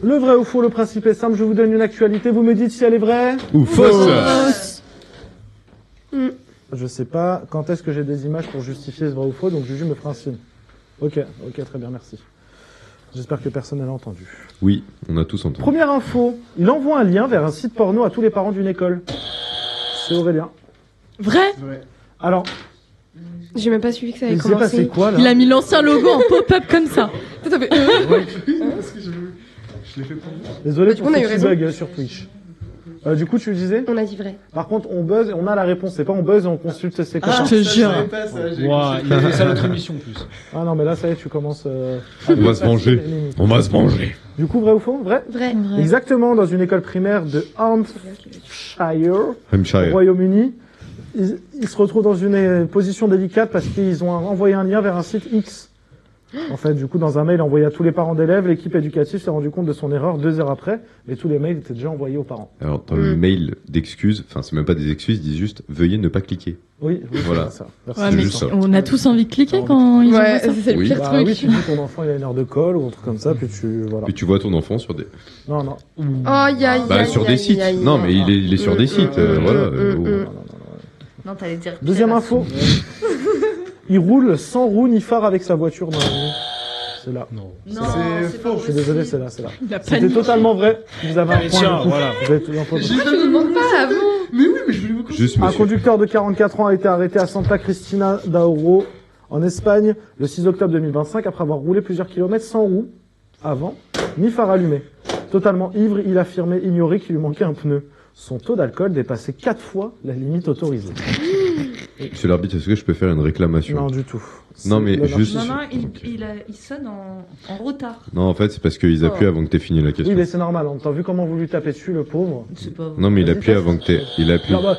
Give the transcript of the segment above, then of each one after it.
Le vrai ou faux, le principe est simple, je vous donne une actualité, vous me dites si elle est vraie Ou fausse. Je sais pas quand est-ce que j'ai des images pour justifier ce vrai ou faux, donc Juju me fera un signe. Ok, très bien, merci. J'espère que personne n'a entendu. Oui, on a tous entendu. Première info, il envoie un lien vers un site porno à tous les parents d'une école. C'est Aurélien. Vrai? Alors, J'ai même pas suivi que ça avait il s'est passé commencé. quoi là Il a mis l'ancien logo en pop-up comme ça. Ça fait... Parce que je l'ai fait pour vous. Désolé Bah, du pour coup, on a ce eu petit raison. bug sur Twitch. Du coup, tu disais On a dit vrai. Par contre, on buzz et on a la réponse. C'est pas on buzz et on consulte ses copains. je te jure. Je savais pas ça, j'ai Ouah, il a fait ça à l'autre émission en plus. Ah non, mais là, ça y est, tu commences... On va se venger. On va se venger. Du coup, vrai ou faux? Vrai. Vrai. Exactement, dans une école primaire de Hampshire, au Hampshire. Royaume-Uni. Ils se retrouvent dans une position délicate parce qu'ils ont envoyé un lien vers un site X. En fait, du coup, dans un mail envoyé à tous les parents d'élèves, l'équipe éducative s'est rendu compte de son erreur 2 heures après, mais tous les mails étaient déjà envoyés aux parents. Alors, dans le mail d'excuses, enfin, c'est même pas des excuses, ils disent juste veuillez ne pas cliquer. Oui, Voilà. c'est ça. Merci. Ouais, C'est mais juste ça. on a tous envie de cliquer quand ils envoient Ouais, ça. c'est le Oui. pire Bah truc. oui, tu dis ton enfant il a une heure de colle ou un truc comme ça, puis tu... Voilà. Puis tu vois ton enfant sur des. Non, non. Aïe, aïe, Bah, aïe, sur des aïe, sites. aïe, Non, aïe. mais il est sur des sites, voilà. Non, t'allais dire. Deuxième info. Il roule sans roue ni phare avec sa voiture dans la nuit. C'est là. Non. Non, C'est pas faux. Je suis désolé, c'est là, c'est là. Il a C'était paniqué. totalement vrai. Vous avez un point. Tiens, du coup. voilà. Vous avez tout un point. J'ai Je vous demande pas à vous. Mais oui, mais je voulais vous Juste Un monsieur. conducteur de 44 ans a été arrêté à Santa Cristina d'Auro, en Espagne, le 6 octobre 2025, après avoir roulé plusieurs kilomètres sans roue, avant, ni phare allumé. Totalement ivre, il affirmait ignorer qu'il lui manquait un pneu. Son taux d'alcool dépassait 4 fois la limite autorisée. Monsieur l'arbitre, est-ce que je peux faire une réclamation? Non, du tout. Non, mais Le juste- Non, non, il sonne en retard. Non, en fait, c'est parce qu'ils appuient avant que t'aies fini la Oui, question. mais c'est normal. T'as vu comment vous lui tapez dessus, le pauvre? C'est pas vrai. Non, mais il Vas-y, appuie teste. avant que t'aies. Il appuie. Non, bah,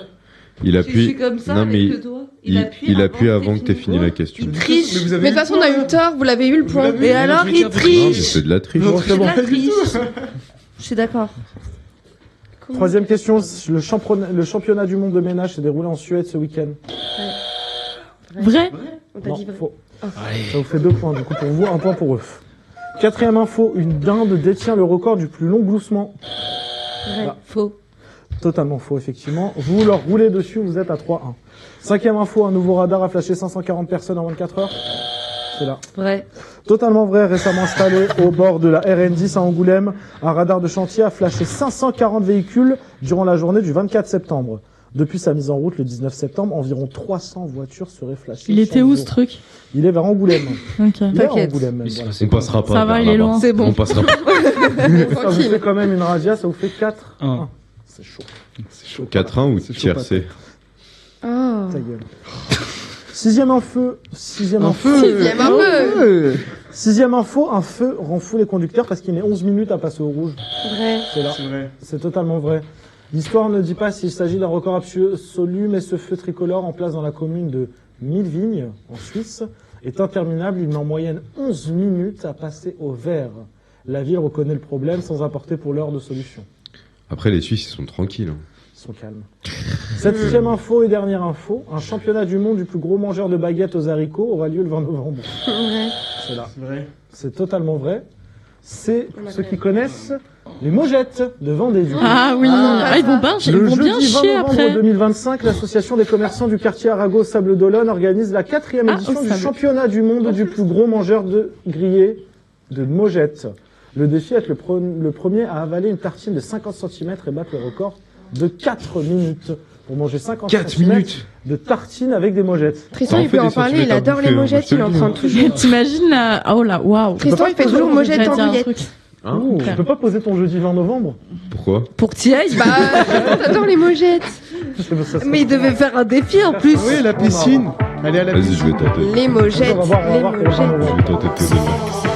Il C'est appuie. comme ça Non, avec mais le doigt. il appuie avant que t'aies fini la question. Il triche. Mais vous avez Mais de toute façon, on a eu tort, vous l'avez eu le point. l'avez eu. Et alors, je vais il dire des- Non, mais triche. c'est de la triche. bon, C'est c'est de bon. la triche. Je suis d'accord. Troisième question. Le championnat du monde de ménage s'est déroulé en Suède ce week-end. Vrai? On t'a Non, dit vrai. faux. Allez. Ça vous fait 2 points, du coup, pour vous, 1 point pour eux. Quatrième info, une dinde détient le record du plus long gloussement. Vrai. Faux. Totalement faux, effectivement. Vous leur roulez dessus, vous êtes à 3-1. Cinquième info, un nouveau radar a flashé 540 personnes en 24 heures. C'est là. Vrai. Totalement vrai, récemment installé au bord de la RN10 à Angoulême, un radar de chantier a flashé 540 véhicules durant la journée du 24 septembre. Depuis sa mise en route le 19 septembre, environ 300 voitures seraient flashées. Il était chaque où jour. ce truc? Il est vers Angoulême. Ok. Il est à T'inquiète. Angoulême même, Il s'est voilà. passé On passera pas. Ça va, vers il est là-bas. loin. C'est bon. On passera pas. Ça vous Tranquille. fait quand même une radia, ça vous fait 4. Un. C'est chaud. C'est chaud. 4-1 ou C'est chaud, tiercé? Oh. Ta gueule. Sixième info. Sixième un peu. Sixième info, un feu rend fou les conducteurs parce qu'il met 11 minutes à passer au rouge. Vrai. C'est là. C'est vrai. C'est totalement vrai. L'histoire ne dit pas s'il s'agit d'un record absolu, mais ce feu tricolore en place dans la commune de Millevignes, en Suisse, est interminable. Il met en moyenne 11 minutes à passer au vert. La ville reconnaît le problème sans apporter pour l'heure de solution. Après, les Suisses, ils sont tranquilles. Hein. Ils sont calmes. Septième info et dernière info, un championnat du monde du plus gros mangeur de baguettes aux haricots aura lieu le 20 novembre. Vrai. C'est là. C'est vrai. C'est totalement vrai. C'est, pour ceux qui connaissent, les mojettes de Vendée. Du coup. Ah oui, ils vont bien, Le bien jeudi 20 chier novembre après. 2025, l'association des commerçants du quartier Arago Sable d'Olonne organise la 4e édition au du Sable. championnat du monde du plus gros mangeur de grillés de mojettes. Le défi est être le premier à avaler une tartine de 50 cm et battre le record de 4 minutes pour manger 50 4 cm minutes. de tartine avec des mojettes. Tristan, Ça en il fait peut en des parler, il centimètres à adore les bouffer, hein, mojettes, moi, il je en te le prend dis. toujours. T'imagines la... Oh là, waouh. Tristan, il fait toujours mojettes J'allais dire un andouillettes. truc. Hein Ouh, tu peux pas poser ton jeudi 20 novembre? Pourquoi? Pour que t'y ailles. Bah, t'adores les mojettes. Mais il devait faire un défi en plus. Oui, la piscine. Allez à la Vas-y, piscine. je vais tenter. Les mojettes, On va voir les pour le 20 mojettes. Je novembre. vais tenter de te donner.